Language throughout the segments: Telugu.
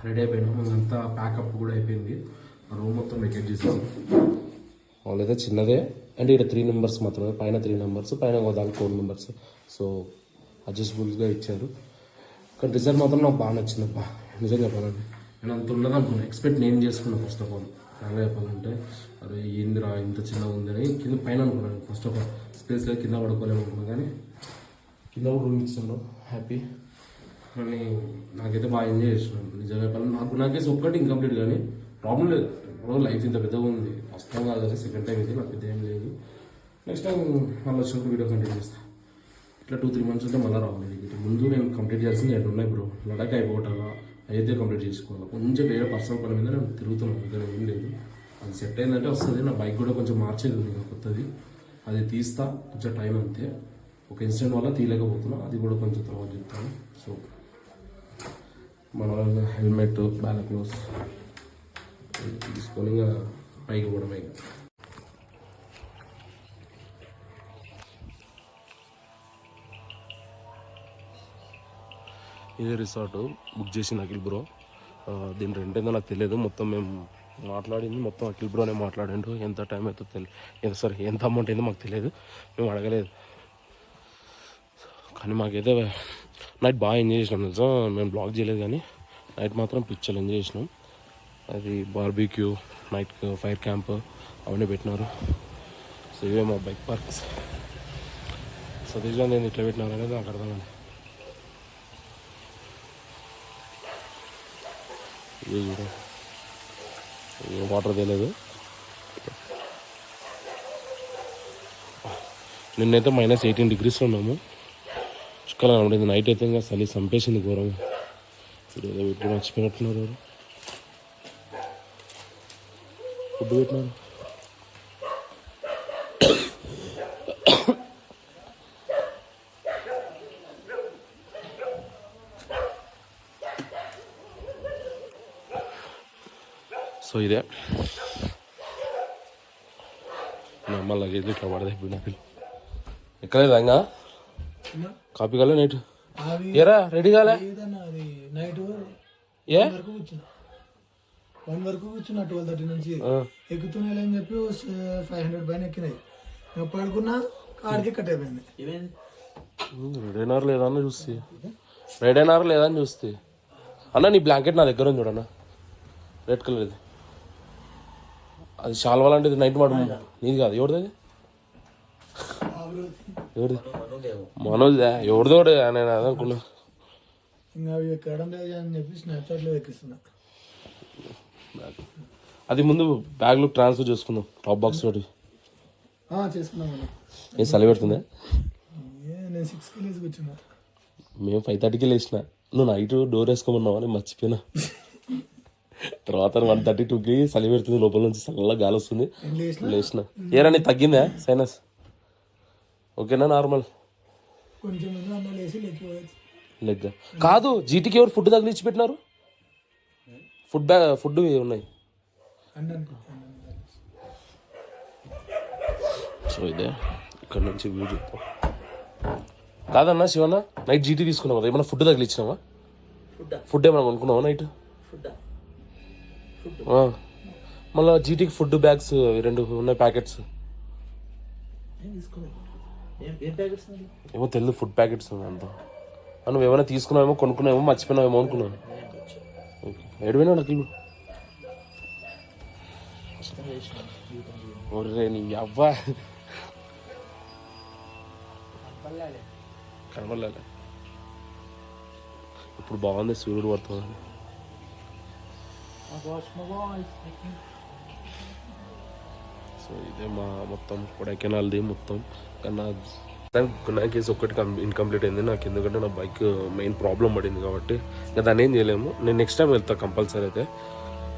రెడీ అయిపోయినాం. అంతా ప్యాకప్ కూడా అయిపోయింది. రూమ్ మొత్తం వెకేట్ చేసేసాం. వాళ్ళైతే చిన్నదే అంటే ఇక్కడ 3 మెంబర్స్ మాత్రమే, పైన 3 మెంబర్స్, పైన దానికి 4 మెంబర్స్. సో అడ్జస్టబుల్గా ఇచ్చారు. కానీ రిజల్ట్ మాత్రం నాకు బాగా నచ్చిందబ్బా, నిజం చెప్పాలంటే. నేను అంత ఉన్నదనుకున్నాను, ఎక్స్పెక్ట్ నేను చేసుకున్నాను ఫస్ట్ ఆఫ్ ఆల్. ఫ్రాంక్గా చెప్పాలంటే అరే ఏందిరా ఇంత చిన్నగా ఉందని కింద పైన అనుకున్నాను. ఫస్ట్ ఆఫ్ ఆల్ స్పేస్ లేదు, కింద పడుకోలేము అనుకున్నాను. కానీ కింద కూడా రూమ్ ఇస్తున్నాను, హ్యాపీ. కానీ నాకైతే బాగా ఎంజాయ్ చేస్తున్నాను నిజంగా చెప్పాలి. నాకేసి ఒక్కటి ఇన్కంప్లీట్, కానీ ప్రాబ్లం లేదు. ఇప్పుడు లైఫ్ ఇంత పెద్దగా ఉంది. ఫస్ట్ టైం కాదు కదా, సెకండ్ టైం ఇది, నాకు పెద్ద ఏం లేదు. నెక్స్ట్ టైం మళ్ళీ వచ్చినప్పుడు వీడియో కంటిన్యూ చేస్తాను. ఇట్లా 2-3 మంత్స్ ఉంటే మళ్ళీ రావాలి. ముందు నేను కంప్లీట్ చేయాల్సింది 2 ఉన్నాయి బ్రో. లడాక్ అయిపోవటాగా అయితే కంప్లీట్ చేసుకోవాలి. కొంచెం వేరే పర్సనల్ పని మీద నేను తిరుగుతున్నాను, దగ్గర ఏం లేదు. అది సెట్ అయిందంటే వస్తుంది. నా బైక్ కూడా కొంచెం మార్చేది ఉంది కొత్తది, అది తీస్తా, కొంచెం టైం అంతే. ఒక ఇన్సిడెంట్ వల్ల తీయలేకపోతున్నా, అది కూడా కొంచెం తర్వాత చెప్తాను. సో మన హెల్మెట్, బ్యాక్ గ్లౌస్ తీసుకొని ఇంకా పైకి పోవడమే. ఇదే రిసార్ట్ బుక్ చేసింది అఖిల్ బ్రో. దీని రెంట్ ఏందో నాకు తెలియదు. మొత్తం మేము మాట్లాడింది మొత్తం అఖిల్ బ్రోనే మాట్లాడిండు. ఎంత టైం అవుతుందో తెలియదు, సారీ ఎంత అమౌంట్ అయిందో మాకు తెలియదు, మేము అడగలేదు. కానీ మాకైతే నైట్ బాగా ఎంజాయ్ చేసినాం తెలుసా. మేము బ్లాగ్ చేయలేదు కానీ నైట్ మాత్రం పిక్చర్లు ఎంజాయ్ చేసినాం. అది బార్బీక్యూ, నైట్ ఫైర్ క్యాంప్ అవన్నీ పెట్టినారు. సో ఇవే మా బైక్ పార్క్స్. సతీష్ గారు నేను ఇట్లా పెట్టినారు అనేది నాకు అర్థమైంది. వాటర్ తెలియదు. నిన్నైతే -18 degreesలో ఉన్నాము. చుక్కలు కనబడింది. నైట్ అయితే ఇంకా చలి చంపేసింది ఘోరంగా. ఇప్పుడు ఏదో పెట్టి మర్చిపోయినట్టున్నారు, ఫుడ్ పెట్టినారు. సో ఇదే మా అమ్మ లగేజ్ ఇట్లా పడదైపోయిన ఎక్కలేదు ఇంకా కాపీ కాలే నైట్ ఏరా రెడీ కాలే ఏ 1 వరకు కూర్చున్నా 12:30 నుంచి ఎక్కుతున్నాయని చెప్పి 500 పైన ఎక్కినాయి. పడుకున్నా కాడికి కట్ అయిపోయింది. రెడైనారు లేదా అని చూస్తే రెడైనారు లేదా అని చూస్తే అన్న నీ బ్లాంకెట్ నా దగ్గర ఉంది చూడన్నా, రెడ్ కలర్. అది శాల్వా లాంటిది, నైట్ మాట నీది కాదు. ఎవరిది అది? ఎవరిది? మనోజ్దా? ఎవరిదోడు నేను అదే అనుకున్నా. ఇంకా అవి ఎక్కడం లేదు అని చెప్పి స్నాప్చాట్లో ఎక్కిస్తున్నా. అది ముందు బ్యాగ్లో ట్రాన్స్ఫర్ చేసుకుందాం, టాప్ బాక్స్ తోటి చేసుకున్నాం. ఏం చలి పెడుతుందా? నేను 6కి లేచి కూర్చున్నా. మేము 5:30కి లేచిన. నువ్వు నైట్ డోర్ వేసుకోమన్నావు అని మర్చిపోయినా. తర్వాత 1:32కి చలి పెడుతుంది, లోపల నుంచి చల్లగా గాలి వస్తుంది, లేచిన. ఏరా నీ తగ్గిందా సైనస్? ఓకేనా? నార్మల్ లెగ్ కాదు. జీటీకి ఎవరు ఫుడ్ తగిలించి పెట్టినారు? ఫుడ్ ఉన్నాయి. సో ఇదే ఇక్కడ నుంచి వ్యూ చెప్తాం. కాదన్నా శివన్న, నైట్ జీటీ తీసుకున్నావు కదా, ఏమన్నా ఫుడ్ తగిలిచ్చినావా? ఫుడ్ ఏమన్నా కొనుక్కున్నావా నైట్? మళ్ళీ జీటీకి ఫుడ్ బ్యాగ్స్ 2 ఉన్నాయి ప్యాకెట్స్. ఏమో తెలియదు, ఫుడ్ ప్యాకెట్స్ అంతా. నువ్వు ఏమైనా తీసుకున్నావేమో, కొనుక్కున్నావేమో, మర్చిపోయినావేమో అనుకున్నాను. ఏడుపోయినా అఖిల్? ఒరే నీ అవ్వా కనబడలే. ఇప్పుడు బాగుంది, సూర్యుడు పడుతుంది. సో ఇదే మా మొత్తం కొడైకెనాల్ది మొత్తం. కానీ నాకేసి ఒక్కటి ఇన్కంప్లీట్ అయింది నాకు, ఎందుకంటే నా బైక్ మెయిన్ ప్రాబ్లం పడింది కాబట్టి. ఇంకా దాన్ని ఏం చేయలేము. నేను నెక్స్ట్ టైం వెళ్తాను కంపల్సరీ అయితే.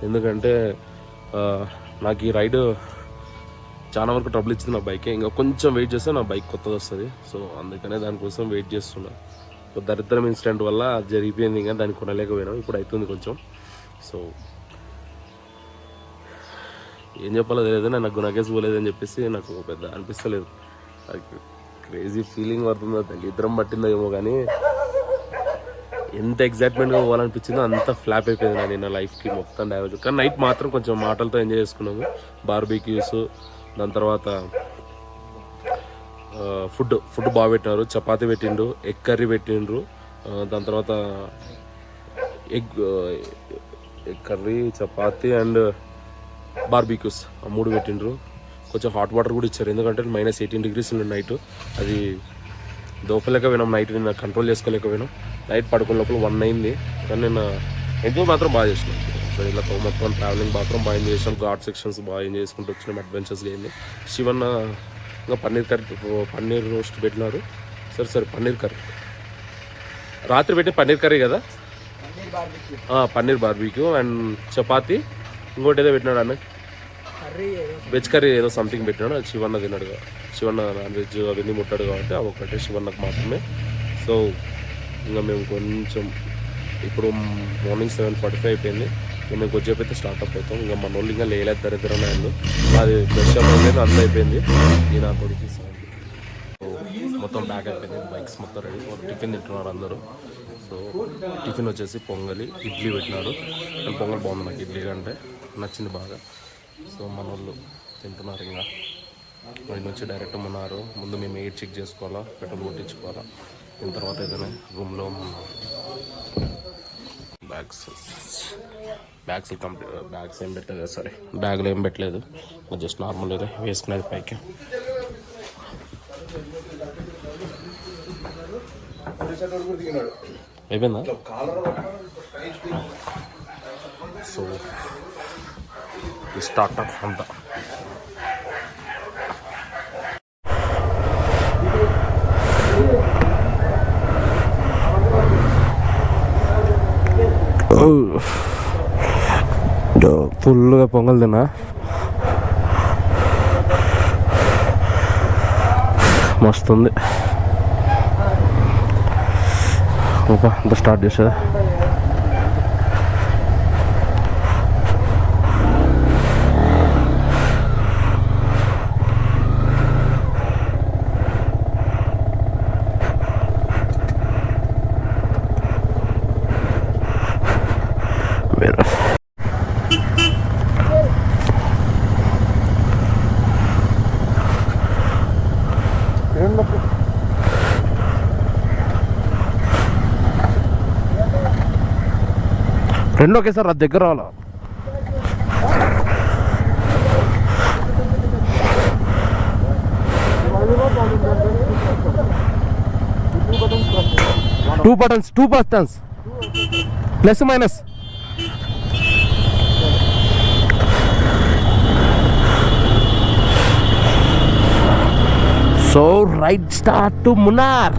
ఎందుకంటే నాకు ఈ రైడ్ చాలా వరకు ట్రబుల్ ఇచ్చింది నా బైకే. ఇంకా కొంచెం వెయిట్ చేస్తే నా బైక్ కొత్తది వస్తుంది. సో అందుకనే దానికోసం వెయిట్ చేస్తున్నా. దరిద్రం ఇన్సిడెంట్ వల్ల అది జరిగిపోయింది, ఇంకా దాన్ని కొనలేకపోయినాం. ఇప్పుడు అవుతుంది కొంచెం. సో ఏం చెప్పాలో తెలియదు, నాకు నగేసి పోలేదని చెప్పేసి నాకు పెద్ద అనిపిస్తలేదు. అది క్రేజీ ఫీలింగ్ పడుతుందో, ఇద్దరం పట్టిందో ఏమో కానీ ఎంత ఎగ్జైట్మెంట్గా పోవాలనిపించిందో అంత ఫ్లాప్ అయిపోయింది నా నిన్న లైఫ్కి మొత్తం డ్యామేజ్. కానీ నైట్ మాత్రం కొంచెం మాటలతో ఎంజాయ్ చేసుకున్నాము. బార్బీక్యూస్, దాని తర్వాత ఫుడ్ బాగా పెట్టినారు. చపాతీ పెట్టిండ్రు, ఎగ్ కర్రీ పెట్టిండ్రు, దాని తర్వాత ఎగ్ కర్రీ, చపాతీ అండ్ బార్బీక్యూస్ ఆ 3 పెట్టిండ్రు. కొంచెం హాట్ వాటర్ కూడా ఇచ్చారు, ఎందుకంటే -18 degrees ఉంది నైట్. అది దోపలేకపోయినాం నైట్, నిన్న కంట్రోల్ చేసుకోలేకపోయినాం. నైట్ పడుకున్న లోపల 1 అయింది. కానీ నిన్న ఎంజాయ్ మాత్రం బాగా చేసినాం. సో ఇలా మొత్తం ట్రావెలింగ్ మాత్రం బాగా ఎంజాయ్ చేసాం. ఘాట్ సెక్షన్స్ బాగా ఎంజాయ్ చేసుకుంటూ వచ్చినాం. అడ్వెంచర్స్గా అయింది. శివన్న ఇంకా పన్నీర్ రోస్ట్ పెట్టినారు. సరే పన్నీర్ కర్రీ రాత్రి పెట్టి పన్నీర్ కర్రీ కదా, పన్నీర్ బార్బీక్యూ అండ్ చపాతీ, ఇంకోటి ఏదో పెట్టినాడు అన్న, వెజ్ కర్రీ ఏదో సంథింగ్ పెట్టినాడు. అది శివన్న తిన్నాడు. శివన్న నాన్ వెజ్ అవన్నీ ముట్టాడు కాబట్టి అవి ఒకటే శివన్నకు మాత్రమే. సో ఇంకా మేము కొంచెం ఇప్పుడు మార్నింగ్ 7:45 అయిపోయింది. ఇంకా మేము కొద్దిసేపు అయితే స్టార్ట్అప్ అవుతాం. ఇంకా మన వాళ్ళు ఇంకా లేలేదు, దరిద్రం అయింది. అది ఫ్రెష్ అప్ అయిపోయింది, అంత అయిపోయింది. ఈ నా కొడుకు మొత్తం బ్యాగ్ అయిపోయింది, బైక్స్ మొత్తం రెడీ. టిఫిన్ తింటున్నారు అందరూ. సో టిఫిన్ వచ్చేసి పొంగలి, ఇడ్లీ పెట్టినారు. అండ్ పొంగల్ బాగుంది, నాకు ఇడ్లీ అంటే నచ్చింది బాగా. సో మన వాళ్ళు తింటున్నారు. ఇంకా మరి నుంచి డైరెక్ట్ ఉన్నారు. ముందు మేము ఎయిర్ చెక్ చేసుకోవాలా, పెట్రోల్ కొట్టించుకోవాలా. దీని తర్వాత ఏదైనా రూమ్లో బ్యాగ్స్ ఏం పెట్టలేదు, సారీ బ్యాగ్లో ఏం పెట్టలేదు, జస్ట్ నార్మల్ ఏదో వేసుకునేది పైకి. అయిపోయిందా? సో స్టార్ట్అప్ అంతా ఫుల్గా పొంగల్ తిన్నా. మస్తుంది. అంత స్టార్ట్ చేసేదా? రెండు ఒకేసారి అది దగ్గర రావాలా? Two buttons plus minus. So right start to Munnar.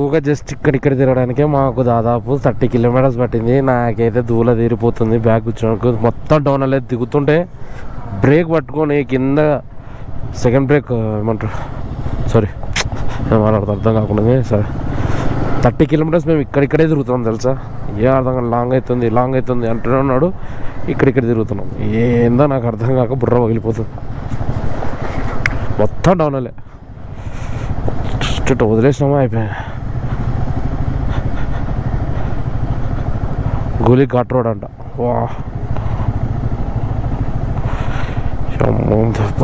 ఊగా జస్ట్ ఇక్కడ తిరగడానికే మాకు దాదాపు 30 కిలోమీటర్స్ పట్టింది. నాకైతే దూల తీరిపోతుంది. బ్యాగ్ కూర్చోడానికి మొత్తం డౌన్ అనేది దిగుతుంటే బ్రేక్ పట్టుకొని కింద సెకండ్ బ్రేక్ ఏమంటారు, సారీ మాట్లాడుతూ అర్థం కాకుండా సరే 30 కిలోమీటర్స్ మేము ఇక్కడిక్కడే తిరుగుతున్నాం తెలుసా. ఏ అర్థం కాదు, లాంగ్ అవుతుంది అంటూనే ఉన్నాడు. ఇక్కడ తిరుగుతున్నాం. ఏందో నాకు అర్థం కాక బుర్ర పగిలిపోతుంది. మొత్తం డౌన్ అలే జస్ట్ వదిలేసినామా అయిపోయా. గోలీ ఘాట్ రోడ్ అంట. వా తప్ప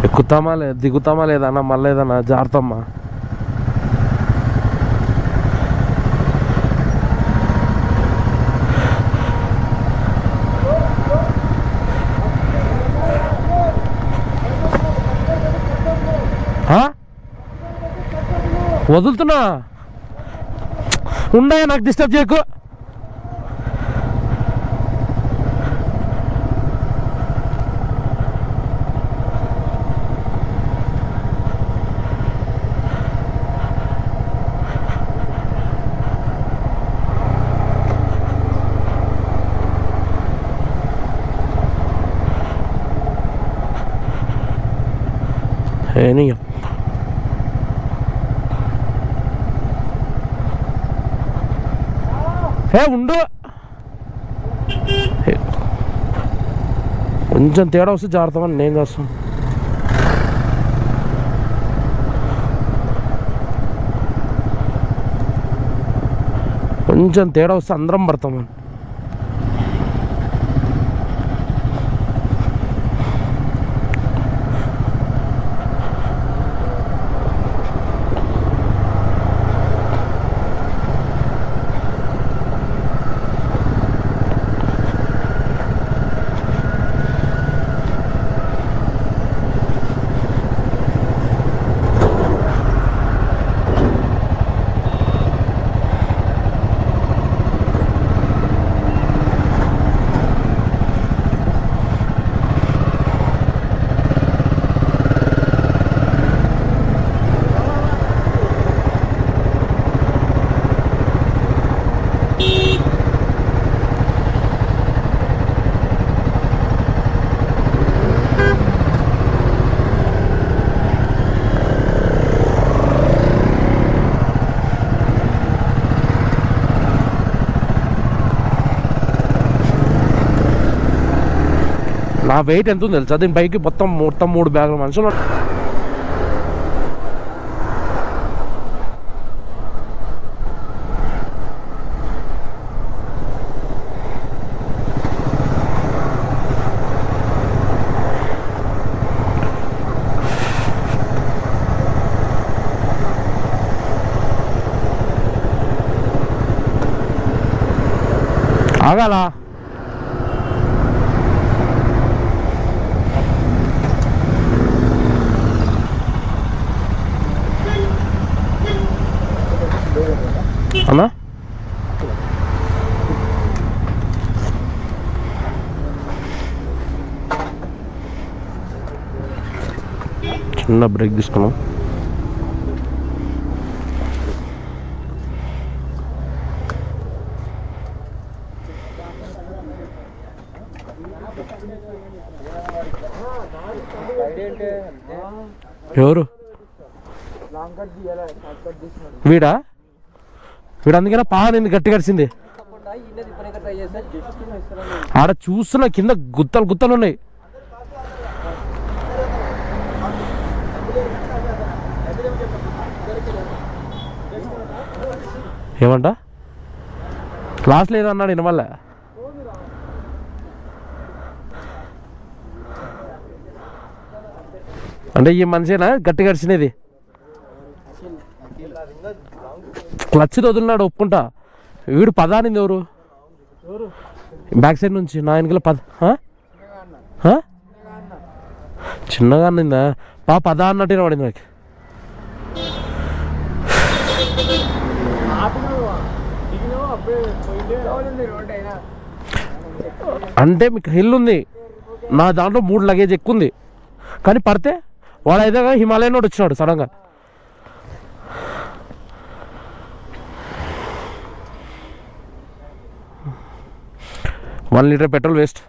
ఎక్కుతామా దిగుతామా లేదన్నా, మళ్ళీ ఏదన్నా జాగ్రత్తమ్మా. వదులుతున్నా ఉన్నాయా, నాకు డిస్టర్బ్ చేయకు. ఏనియా ఉండు, కొంచెం తేడా వస్తే జాగ్రత్తమని నేను చేస్తాను. కొంచెం తేడా వస్తే అందరం పడతామని. నా వెయిట్ ఎంత ఉంది తెలుసా దీని పైకి? మొత్తం 3 బ్యాగుల మనుషులు. ఆగాలా అన్నా? చిన్న బ్రేక్ తీసుకున్నాం. ఎవరు వీడా? వీడు అందుకనే నిన్ను గట్టి కడిచింది. ఆడ చూస్తున్నా కింద గుత్తలు ఉన్నాయి. ఏమంట క్లాస్ లేదన్నాడు వినమల్ల. అంటే ఈ మనిషేనా గట్టి కడిచినది? క్లచ్ వదిలినాడు ఒప్పుకుంటా. వీడు పదానింది ఎవరు? బ్యాక్ సైడ్ నుంచి నా వెనకల చిన్నగా అన్నిందా? పద అన్నట్టు పడింది నాకు. అంటే మీకు హిల్ ఉంది, నా దాంట్లో 3 లగేజ్ ఎక్కువ ఉంది. కానీ పడితే వాడు అయితే హిమాలయన్ వాడు వచ్చినాడు సడన్గా. $1 లీటర్ పెట్రోల్ వేస్ట్.